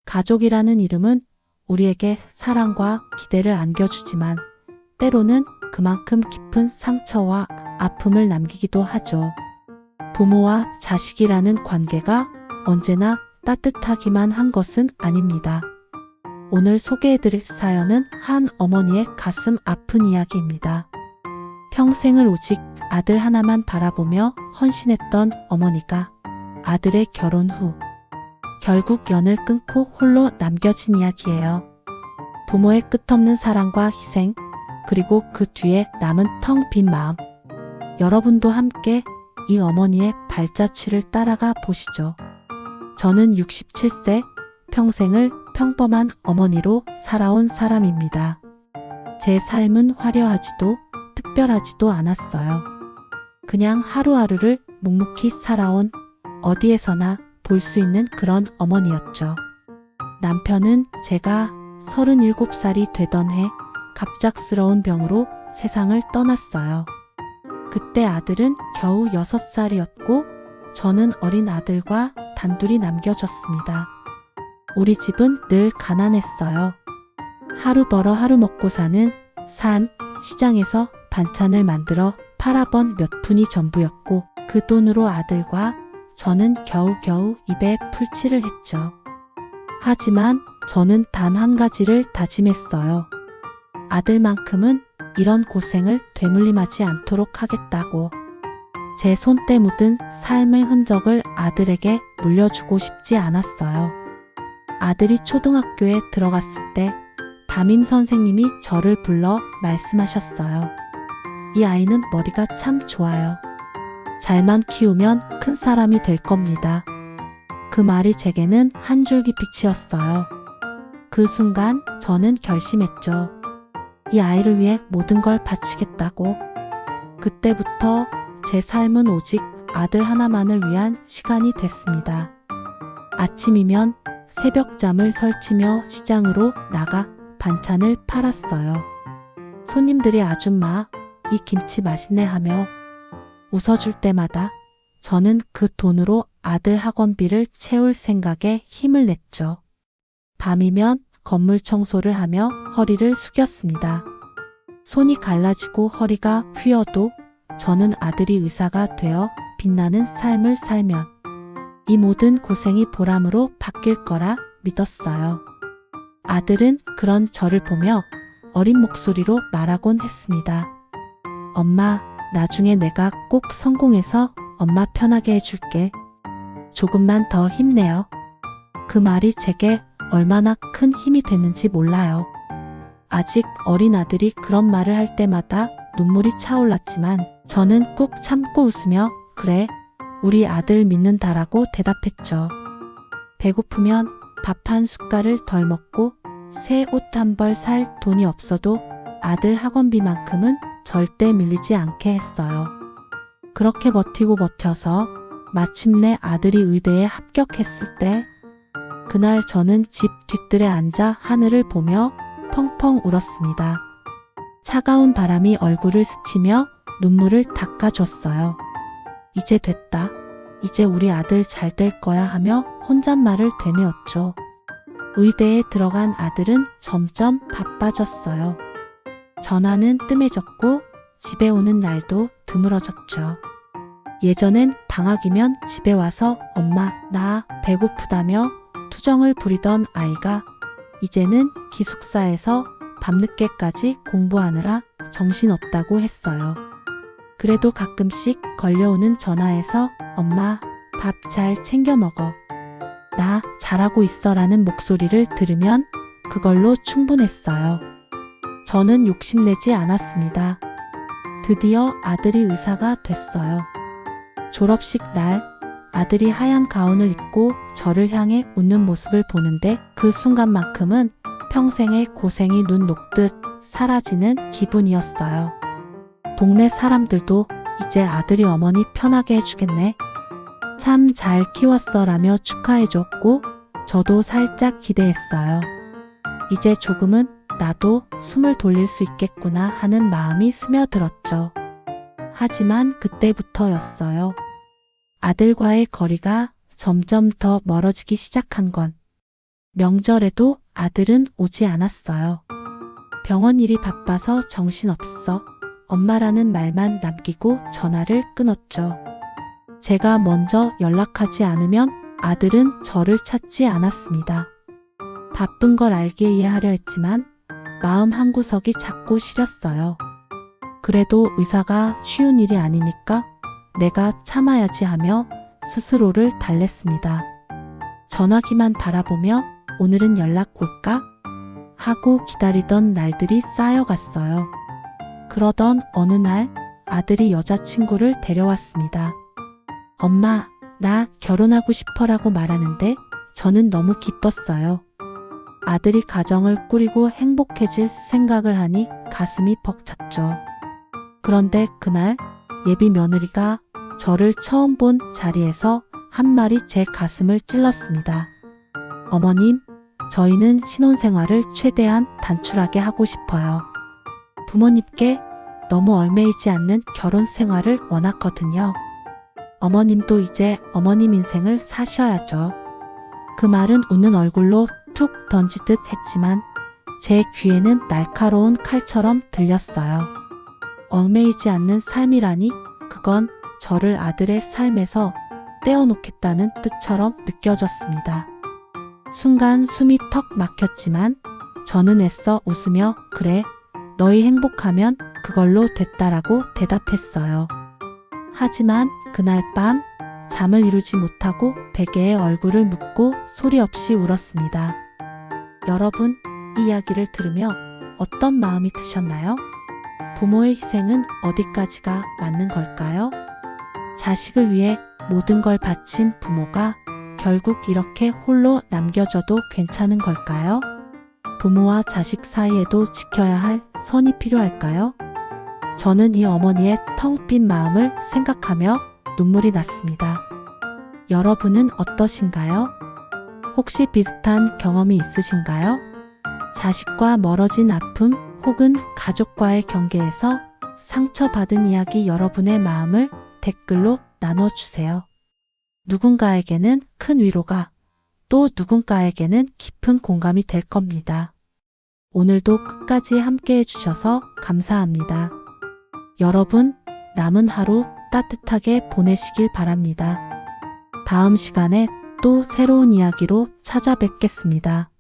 가족이라는 이름은 우리에게 사랑과 기대를 안겨주지만 때로는 그만큼 깊은 상처와 아픔을 남기기도 하죠. 부모와 자식이라는 관계가 언제나 따뜻하기만 한 것은 아닙니다. 오늘 소개해드릴 사연은 한 어머니의 가슴 아픈 이야기입니다. 평생을 오직 아들 하나만 바라보며 헌신했던 어머니가 아들의 결혼 후 결국 연을 끊고 홀로 남겨진 이야기예요. 부모의 끝없는 사랑과 희생, 그리고 그 뒤에 남은 텅 빈 마음. 여러분도 함께 이 어머니의 발자취를 따라가 보시죠. 저는 67세, 평생을 평범한 어머니로 살아온 사람입니다. 제 삶은 화려하지도 특별하지도 않았어요. 그냥 하루하루를 묵묵히 살아온, 어디에서나 볼 수 있는 그런 어머니였죠. 남편은 제가 37살이 되던 해 갑작스러운 병으로 세상을 떠났어요. 그때 아들은 겨우 6살이었고 저는 어린 아들과 단둘이 남겨졌습니다. 우리 집은 늘 가난했어요. 하루 벌어 하루 먹고 사는 삶, 시장에서 반찬을 만들어 팔아번 몇 푼이 전부였고 그 돈으로 아들과 저는 겨우겨우 입에 풀칠을 했죠. 하지만 저는 단 한 가지를 다짐했어요. 아들만큼은 이런 고생을 되물림하지 않도록 하겠다고. 제 손때 묻은 삶의 흔적을 아들에게 물려주고 싶지 않았어요. 아들이 초등학교에 들어갔을 때 담임 선생님이 저를 불러 말씀하셨어요. 이 아이는 머리가 참 좋아요. 잘만 키우면 큰 사람이 될 겁니다. 그 말이 제게는 한 줄기 빛이었어요. 그 순간 저는 결심했죠. 이 아이를 위해 모든 걸 바치겠다고. 그때부터 제 삶은 오직 아들 하나만을 위한 시간이 됐습니다. 아침이면 새벽잠을 설치며 시장으로 나가 반찬을 팔았어요. 손님들이 아줌마, 이 김치 맛있네 하며 웃어줄 때마다 저는 그 돈으로 아들 학원비를 채울 생각에 힘을 냈죠. 밤이면 건물 청소를 하며 허리를 숙였습니다. 손이 갈라지고 허리가 휘어도 저는 아들이 의사가 되어 빛나는 삶을 살면 이 모든 고생이 보람으로 바뀔 거라 믿었어요. 아들은 그런 저를 보며 어린 목소리로 말하곤 했습니다. 엄마, 나중에 내가 꼭 성공해서 엄마 편하게 해줄게. 조금만 더 힘내요. 그 말이 제게 얼마나 큰 힘이 됐는지 몰라요. 아직 어린 아들이 그런 말을 할 때마다 눈물이 차올랐지만 저는 꾹 참고 웃으며 그래, 우리 아들 믿는다라고 대답했죠. 배고프면 밥 한 숟갈을 덜 먹고 새 옷 한 벌 살 돈이 없어도 아들 학원비만큼은 절대 밀리지 않게 했어요. 그렇게 버티고 버텨서 마침내 아들이 의대에 합격했을 때 그날 저는 집 뒤뜰에 앉아 하늘을 보며 펑펑 울었습니다. 차가운 바람이 얼굴을 스치며 눈물을 닦아줬어요. 이제 됐다. 이제 우리 아들 잘 될 거야 하며 혼잣말을 되뇌었죠. 의대에 들어간 아들은 점점 바빠졌어요. 전화는 뜸해졌고 집에 오는 날도 드물어졌죠. 예전엔 방학이면 집에 와서 엄마, 나 배고프다며 투정을 부리던 아이가 이제는 기숙사에서 밤늦게까지 공부하느라 정신없다고 했어요. 그래도 가끔씩 걸려오는 전화에서 엄마, 밥 잘 챙겨 먹어. 나 잘하고 있어라는 목소리를 들으면 그걸로 충분했어요. 저는 욕심내지 않았습니다. 드디어 아들이 의사가 됐어요. 졸업식 날 아들이 하얀 가운을 입고 저를 향해 웃는 모습을 보는데 그 순간만큼은 평생의 고생이 눈 녹듯 사라지는 기분이었어요. 동네 사람들도 이제 아들이 어머니 편하게 해주겠네. 참 잘 키웠어라며 축하해줬고 저도 살짝 기대했어요. 이제 조금은 나도 숨을 돌릴 수 있겠구나 하는 마음이 스며들었죠. 하지만 그때부터였어요. 아들과의 거리가 점점 더 멀어지기 시작한 건 명절에도 아들은 오지 않았어요. 병원 일이 바빠서 정신없어 엄마라는 말만 남기고 전화를 끊었죠. 제가 먼저 연락하지 않으면 아들은 저를 찾지 않았습니다. 바쁜 걸 알기에 이해하려 했지만 마음 한구석이 자꾸 시렸어요. 그래도 의사가 쉬운 일이 아니니까 내가 참아야지 하며 스스로를 달랬습니다. 전화기만 바라보며 오늘은 연락 올까? 하고 기다리던 날들이 쌓여갔어요. 그러던 어느 날 아들이 여자친구를 데려왔습니다. 엄마, 나 결혼하고 싶어라고 말하는데 저는 너무 기뻤어요. 아들이 가정을 꾸리고 행복해질 생각을 하니 가슴이 벅찼죠. 그런데 그날 예비 며느리가 저를 처음 본 자리에서 한 말이 제 가슴을 찔렀습니다. 어머님, 저희는 신혼생활을 최대한 단출하게 하고 싶어요. 부모님께 너무 얽매이지 않는 결혼 생활을 원하거든요. 어머님도 이제 어머님 인생을 사셔야죠. 그 말은 웃는 얼굴로 툭 던지듯 했지만 제 귀에는 날카로운 칼처럼 들렸어요. 얽매이지 않는 삶이라니 그건 저를 아들의 삶에서 떼어놓겠다는 뜻처럼 느껴졌습니다. 순간 숨이 턱 막혔지만 저는 애써 웃으며 그래, 너희 행복하면 그걸로 됐다라고 대답했어요. 하지만 그날 밤 잠을 이루지 못하고 베개에 얼굴을 묻고 소리 없이 울었습니다. 여러분, 이 이야기를 들으며 어떤 마음이 드셨나요? 부모의 희생은 어디까지가 맞는 걸까요? 자식을 위해 모든 걸 바친 부모가 결국 이렇게 홀로 남겨져도 괜찮은 걸까요? 부모와 자식 사이에도 지켜야 할 선이 필요할까요? 저는 이 어머니의 텅 빈 마음을 생각하며 눈물이 났습니다. 여러분은 어떠신가요? 혹시 비슷한 경험이 있으신가요? 자식과 멀어진 아픔 혹은 가족과의 경계에서 상처받은 이야기 여러분의 마음을 댓글로 나눠주세요. 누군가에게는 큰 위로가 또 누군가에게는 깊은 공감이 될 겁니다. 오늘도 끝까지 함께 해주셔서 감사합니다. 여러분, 남은 하루 따뜻하게 보내시길 바랍니다. 다음 시간에 또 새로운 이야기로 찾아뵙겠습니다.